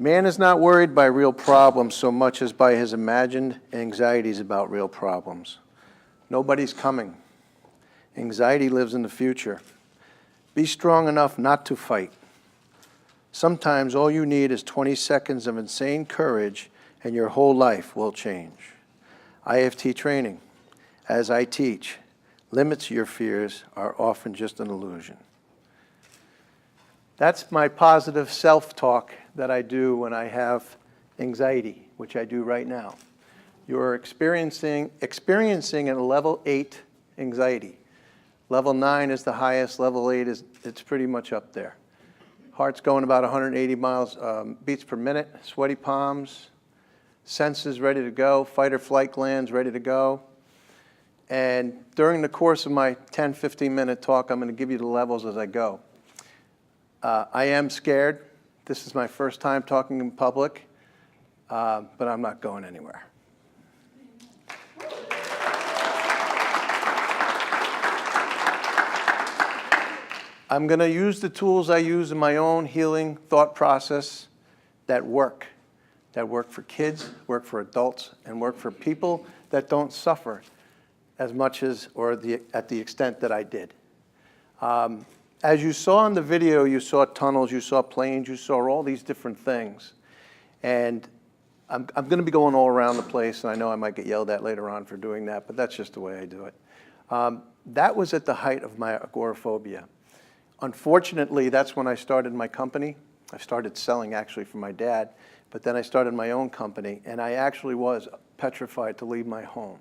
Man is not worried by real problems so much as by his imagined anxieties about real problems. Nobody's coming. Anxiety lives in the future. Be strong enough not to fight. Sometimes all you need is 20 seconds of insane courage and your whole life will change. IFT training. As I teach, limits to your fears are often just an illusion. That's my positive self-talk that I do when I have anxiety, which I do right now. You're experiencing a level 8 anxiety. Level 9 is the highest. Level 8 it's pretty much up there. Heart's going about 180 beats per minute. Sweaty palms. Senses ready to go. Fight or flight glands ready to go. And during the course of my 10, 15-minute talk, I'm going to give you the levels as I go. I am scared. This is my first time talking in public, but I'm not going anywhere. I'm going to use the tools I use in my own healing thought process that work for kids, work for adults, and work for people that don't suffer as much as or at the extent that I did. As you saw in the video, you saw tunnels, you saw planes, you saw all these different things. And I'm going to be going all around the place, and I know I might get yelled at later on for doing that, but that's just the way I do it. That was at the height of my agoraphobia. Unfortunately, that's when I started my company. I started selling actually for my dad, but then I started my own company, and I actually was petrified to leave my home.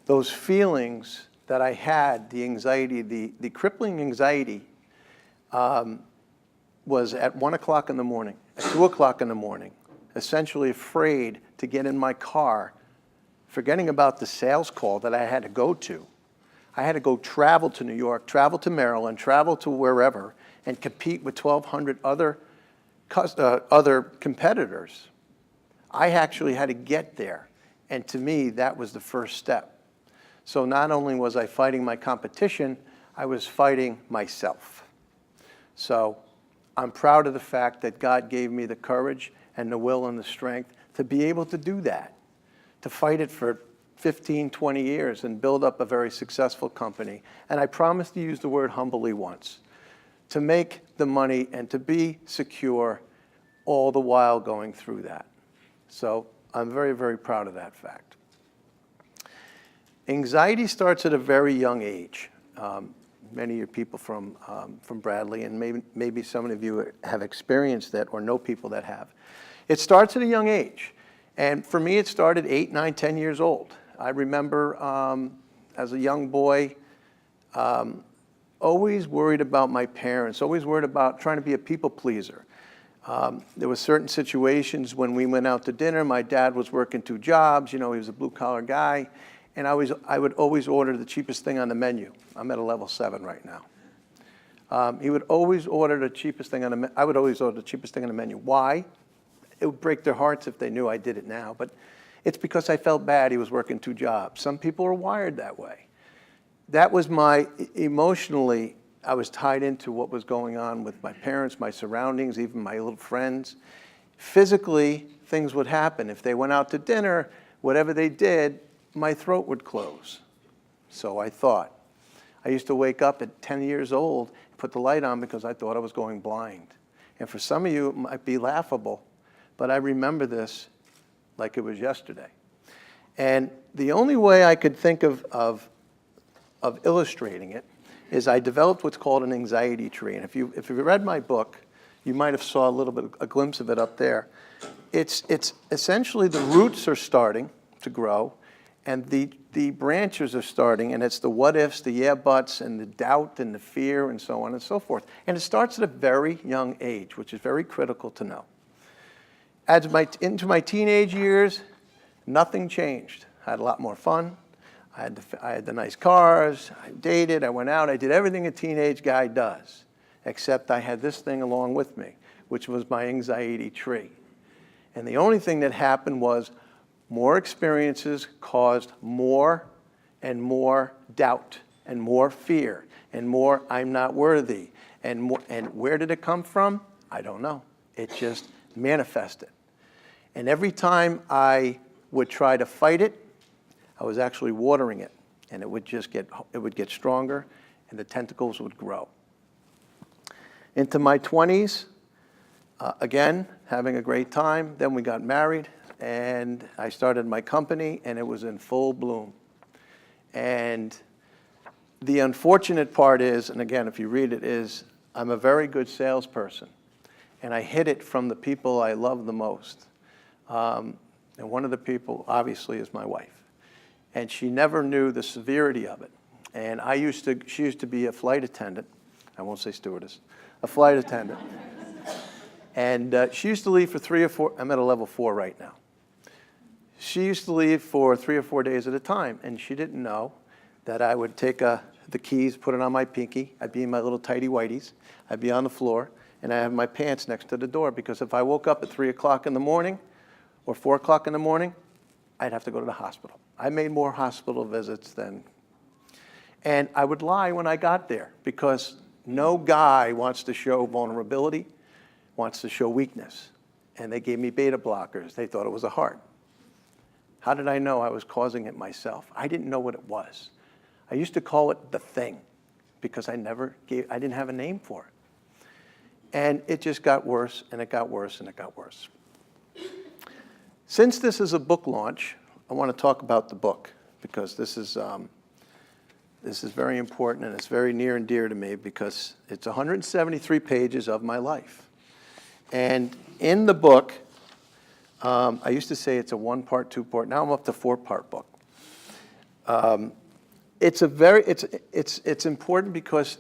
Those feelings that I had, the anxiety, the crippling anxiety, was at 1 o'clock in the morning, at 2 o'clock in the morning, essentially afraid to get in my car, forgetting about the sales call that I had to go to. I had to go travel to New York, travel to Maryland, travel to wherever, and compete with 1,200 other competitors. I actually had to get there, and to me, that was the first step. So not only was I fighting my competition, I was fighting myself. So I'm proud of the fact that God gave me the courage and the will and the strength to be able to do that, to fight it for 15, 20 years and build up a very successful company. And I promised to use the word humbly once, to make the money and to be secure all the while going through that. So I'm very, very proud of that fact. Anxiety starts at a very young age. Many of you people from Bradley, and maybe some of you have experienced that or know people that have. It starts at a young age. And for me, it started 8, 9, 10 years old. I remember as a young boy, always worried about my parents, always worried about trying to be a people pleaser. There were certain situations when we went out to dinner. My dad was working 2 jobs. You know, he was a blue-collar guy. And I would always order the cheapest thing on the menu. I'm at a level 7 right now. He would always order the cheapest thing on the menu. I would always order the cheapest thing on the menu. Why? It would break their hearts if they knew I did it now. But it's because I felt bad he was working 2 jobs. Some people are wired that way. That was emotionally, I was tied into what was going on with my parents, my surroundings, even my little friends. Physically, things would happen. If they went out to dinner, whatever they did, my throat would close. So I thought. I used to wake up at 10 years old, put the light on because I thought I was going blind. And for some of you, it might be laughable, but I remember this like it was yesterday. And the only way I could think of illustrating it is I developed what's called an anxiety tree. And if you read my book, you might have saw a glimpse of it up there. It's essentially the roots are starting to grow, and the branches are starting, and it's the what ifs, the yeah buts, and the doubt and the fear and so on and so forth. And it starts at a very young age, which is very critical to know. Into my teenage years, nothing changed. I had a lot more fun. I had the nice cars. I dated. I went out. I did everything a teenage guy does, except I had this thing along with me, which was my anxiety tree. And the only thing that happened was more experiences caused more and more doubt and more fear and more I'm not worthy. And where did it come from? I don't know. It just manifest it. And every time I would try to fight it, I was actually watering it, and it would get stronger, and the tentacles would grow. Into my 20s, again, having a great time. Then we got married, and I started my company, and it was in full bloom. And the unfortunate part is, and again, if you read it, is I'm a very good salesperson, and I hid it from the people I love the most. And one of the people, obviously, is my wife. And she never knew the severity of it. And she used to be a flight attendant. I won't say stewardess, a flight attendant. And she used to leave for 3 or 4, I'm at a level 4 right now. She used to leave for 3 or 4 days at a time, and she didn't know that I would take the keys, put it on my pinky, I'd be in my little tighty whities, I'd be on the floor, and I have my pants next to the door, because if I woke up at 3 o'clock in the morning or 4 o'clock in the morning, I'd have to go to the hospital. I made more hospital visits than, and I would lie when I got there, because no guy wants to show vulnerability, wants to show weakness. And they gave me beta blockers. They thought it was a heart. How did I know I was causing it myself? I didn't know what it was. I used to call it the thing, because I didn't have a name for it. And it just got worse, and it got worse, and it got worse. Since this is a book launch, I want to talk about the book, because this is very important, and it's very near and dear to me, because it's 173 pages of my life. And in the book, I used to say it's a 1-part, 2-part. Now I'm up to 4-part book. It's important because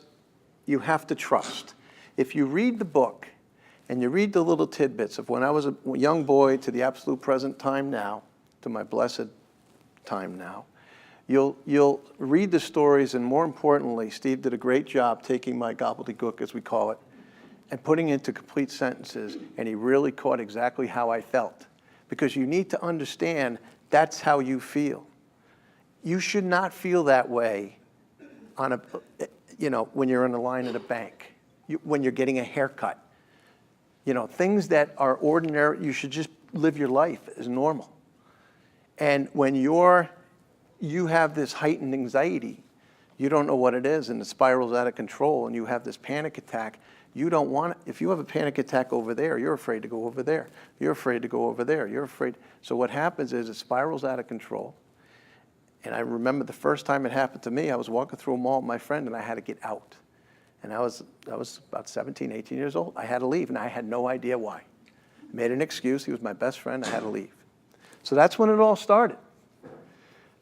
you have to trust. If you read the book and you read the little tidbits of when I was a young boy to the absolute present time now, to my blessed time now, you'll read the stories, and more importantly, Steve did a great job taking my gobbledygook, as we call it, and putting it into complete sentences, and he really caught exactly how I felt. Because you need to understand that's how you feel. You should not feel that way when you're in a line at a bank, when you're getting a haircut. Things that are ordinary, you should just live your life as normal. And when you have this heightened anxiety, you don't know what it is, and it spirals out of control, and you have this panic attack. You don't want it. If you have a panic attack over there, you're afraid to go over there. You're afraid to go over there. You're afraid. So what happens is it spirals out of control. And I remember the first time it happened to me, I was walking through a mall with my friend, and I had to get out. And I was about 17, 18 years old. I had to leave, and I had no idea why. I made an excuse. He was my best friend. I had to leave. So that's when it all started.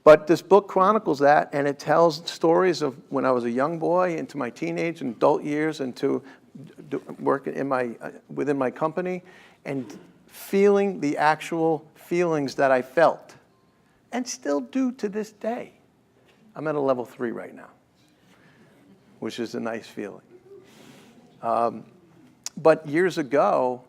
But this book chronicles that, and it tells stories of when I was a young boy into my teenage and adult years, into working within my company, and feeling the actual feelings that I felt, and still do to this day. I'm at a level 3 right now, which is a nice feeling. But years ago,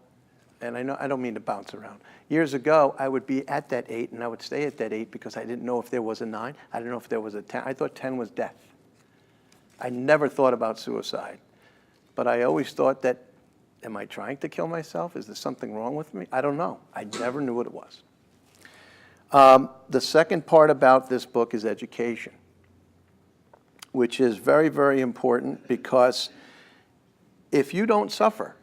and I don't mean to bounce around. Years ago, I would be at that 8, and I would stay at that 8 because I didn't know if there was a 9. I didn't know if there was a 10. I thought 10 was death. I never thought about suicide. But I always thought that, am I trying to kill myself? Is there something wrong with me? I don't know. I never knew what it was. The second part about this book is education, which is very, very important, because if you don't suffer,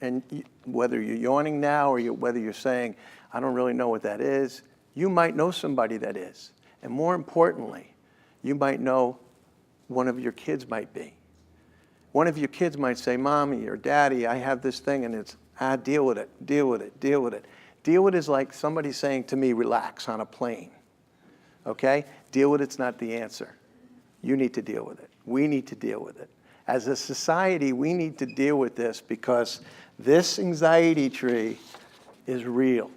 and whether you're yawning now or whether you're saying, I don't really know what that is, you might know somebody that is. And more importantly, you might know one of your kids might be. One of your kids might say, Mommy or Daddy, I have this thing, and it's, deal with it, deal with it, deal with it. Deal with it is like somebody saying to me, relax on a plane, okay? Deal with it's not the answer. You need to deal with it. We need to deal with it. As a society, we need to deal with this, because this anxiety tree is real,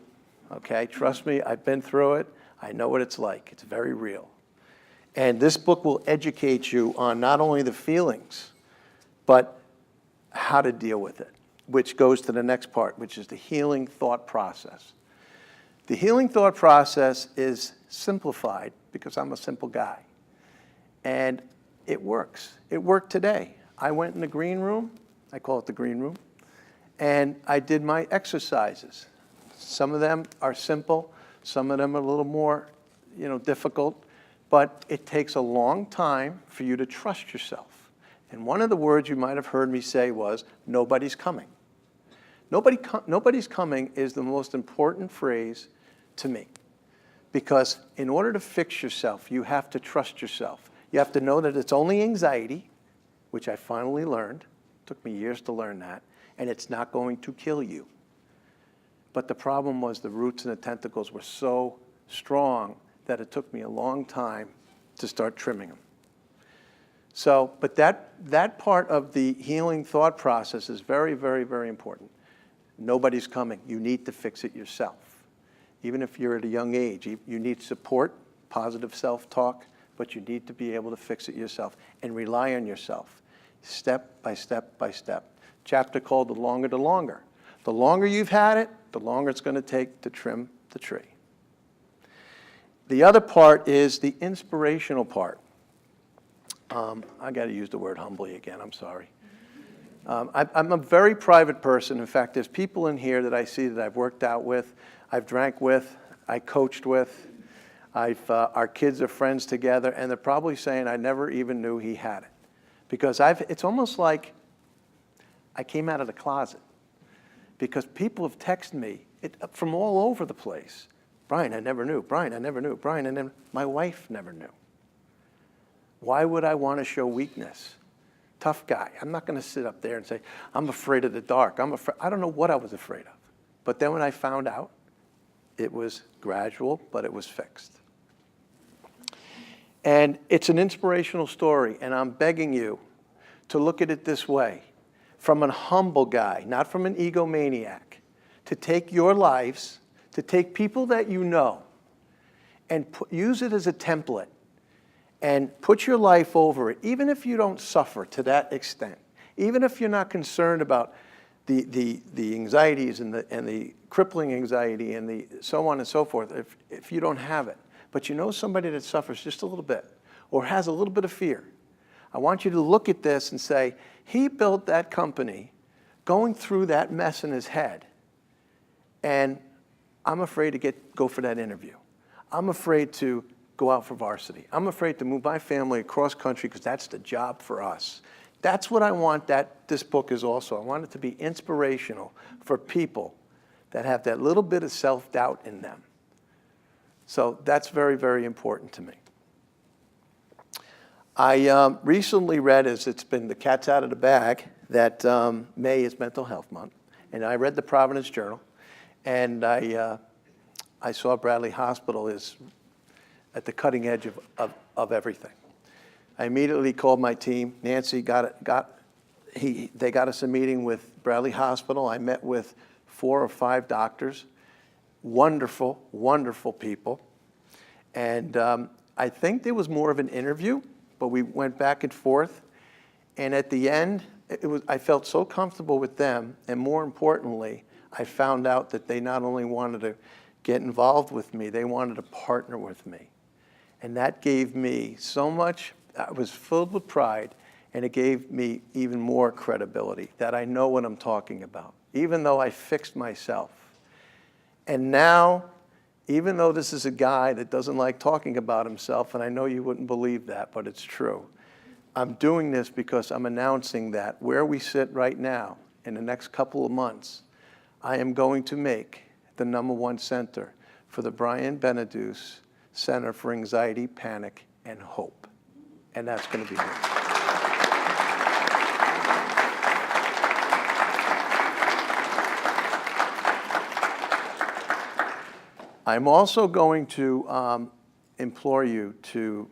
okay? Trust me, I've been through it. I know what it's like. It's very real. And this book will educate you on not only the feelings, but how to deal with it, which goes to the next part, which is the healing thought process. The healing thought process is simplified, because I'm a simple guy. And it works. It worked today. I went in the green room. I call it the green room. And I did my exercises. Some of them are simple. Some of them are a little more, difficult. But it takes a long time for you to trust yourself. And one of the words you might have heard me say was, nobody's coming. Nobody's coming is the most important phrase to me. Because in order to fix yourself, you have to trust yourself. You have to know that it's only anxiety, which I finally learned. It took me years to learn that. And it's not going to kill you. But the problem was the roots and the tentacles were so strong that it took me a long time to start trimming them. So, but that part of the healing thought process is very, very, very important. Nobody's coming. You need to fix it yourself. Even if you're at a young age, you need support, positive self-talk, but you need to be able to fix it yourself and rely on yourself, step by step by step. Chapter called The Longer the Longer. The longer you've had it, the longer it's going to take to trim the tree. The other part is the inspirational part. I got to use the word humbly again, I'm sorry. I'm a very private person. In fact, there's people in here that I see that I've worked out with, I've drank with, I coached with, our kids are friends together, and they're probably saying I never even knew he had it. Because it's almost like I came out of the closet. Because people have texted me from all over the place. Brian, I never knew. Brian, I never knew. Brian, I never. My wife never knew. Why would I want to show weakness? Tough guy. I'm not going to sit up there and say, I'm afraid of the dark. I don't know what I was afraid of. But then when I found out, it was gradual, but it was fixed. And it's an inspirational story, and I'm begging you to look at it this way. From a humble guy, not from an egomaniac, to take your lives, to take people that you know, and use it as a template, and put your life over it, even if you don't suffer to that extent, even if you're not concerned about the anxieties and the crippling anxiety and the so on and so forth, if you don't have it, but you know somebody that suffers just a little bit, or has a little bit of fear, I want you to look at this and say, he built that company going through that mess in his head, and I'm afraid to go for that interview. I'm afraid to go out for varsity. I'm afraid to move my family across country because that's the job for us. That's what I want this book is also. I want it to be inspirational for people that have that little bit of self-doubt in them. So that's very, very important to me. I recently read, as it's been the cat's out of the bag, that May is Mental Health Month. And I read the Providence Journal, and I saw Bradley Hospital is at the cutting edge of everything. I immediately called my team. Nancy they got us a meeting with Bradley Hospital. I met with 4 or 5 doctors, wonderful, wonderful people. And I think there was more of an interview, but we went back and forth. And at the end, I felt so comfortable with them, and more importantly, I found out that they not only wanted to get involved with me, they wanted to partner with me. And that gave me so much, I was filled with pride, and it gave me even more credibility that I know what I'm talking about, even though I fixed myself. And now, even though this is a guy that doesn't like talking about himself, and I know you wouldn't believe that, but it's true, I'm doing this because I'm announcing that where we sit right now, in the next couple of months, I am going to make the #1 center for the Brian Beneduce Center for Anxiety, Panic, and Hope. And that's going to be me. I'm also going to implore you to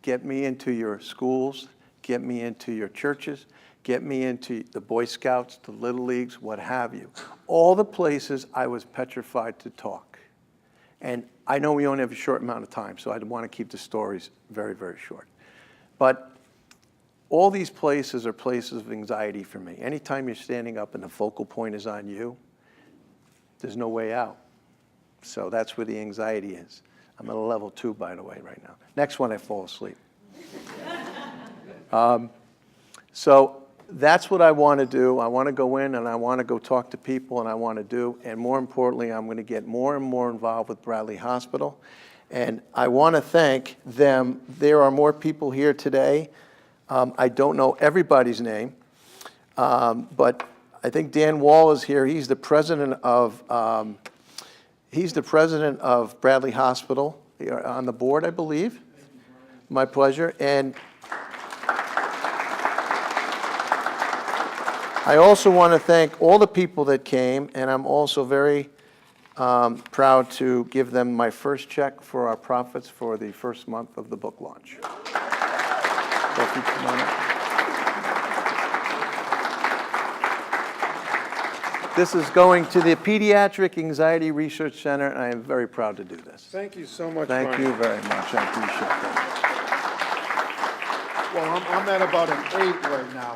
get me into your schools, get me into your churches, get me into the Boy Scouts, the Little Leagues, what have you. All the places I was petrified to talk. And I know we only have a short amount of time, so I want to keep the stories very, very short. But all these places are places of anxiety for me. Anytime you're standing up and the focal point is on you, there's no way out. So that's where the anxiety is. I'm at a level 2, by the way, right now. Next one, I fall asleep. So that's what I want to do. I want to go in and I want to go talk to people and I want to do, and more importantly, I'm going to get more and more involved with Bradley Hospital. And I want to thank them. There are more people here today. I don't know everybody's name, but I think Dan Wall is here. He's the president of Bradley Hospital. You're on the board, I believe. My pleasure. And I also want to thank all the people that came, and I'm also very proud to give them my first check for our profits for the first month of the book launch. Becky, come on up. This is going to the Pediatric Anxiety Research Center, and I am very proud to do this. Thank you so much, Thank Brian. you very much. I appreciate that. Well, I'm at about an 8 right now.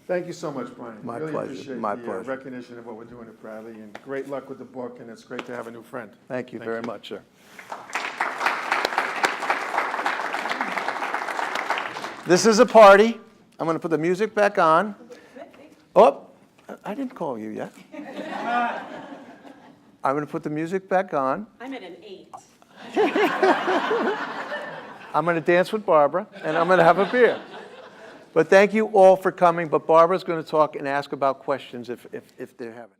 Thank you so much, Brian. My really pleasure. Appreciate My the pleasure. recognition of what we're doing at Bradley, and great luck with the book, and it's great to have a new friend. Thank you very much, sir. This is a party. I'm going to put the music back on. Oh, I didn't call you yet. I'm going to put the music back on. I'm at an 8. I'm going to dance with Barbara, and I'm going to have a beer. But thank you all for coming. But Barbara's going to talk and ask about questions if they have any.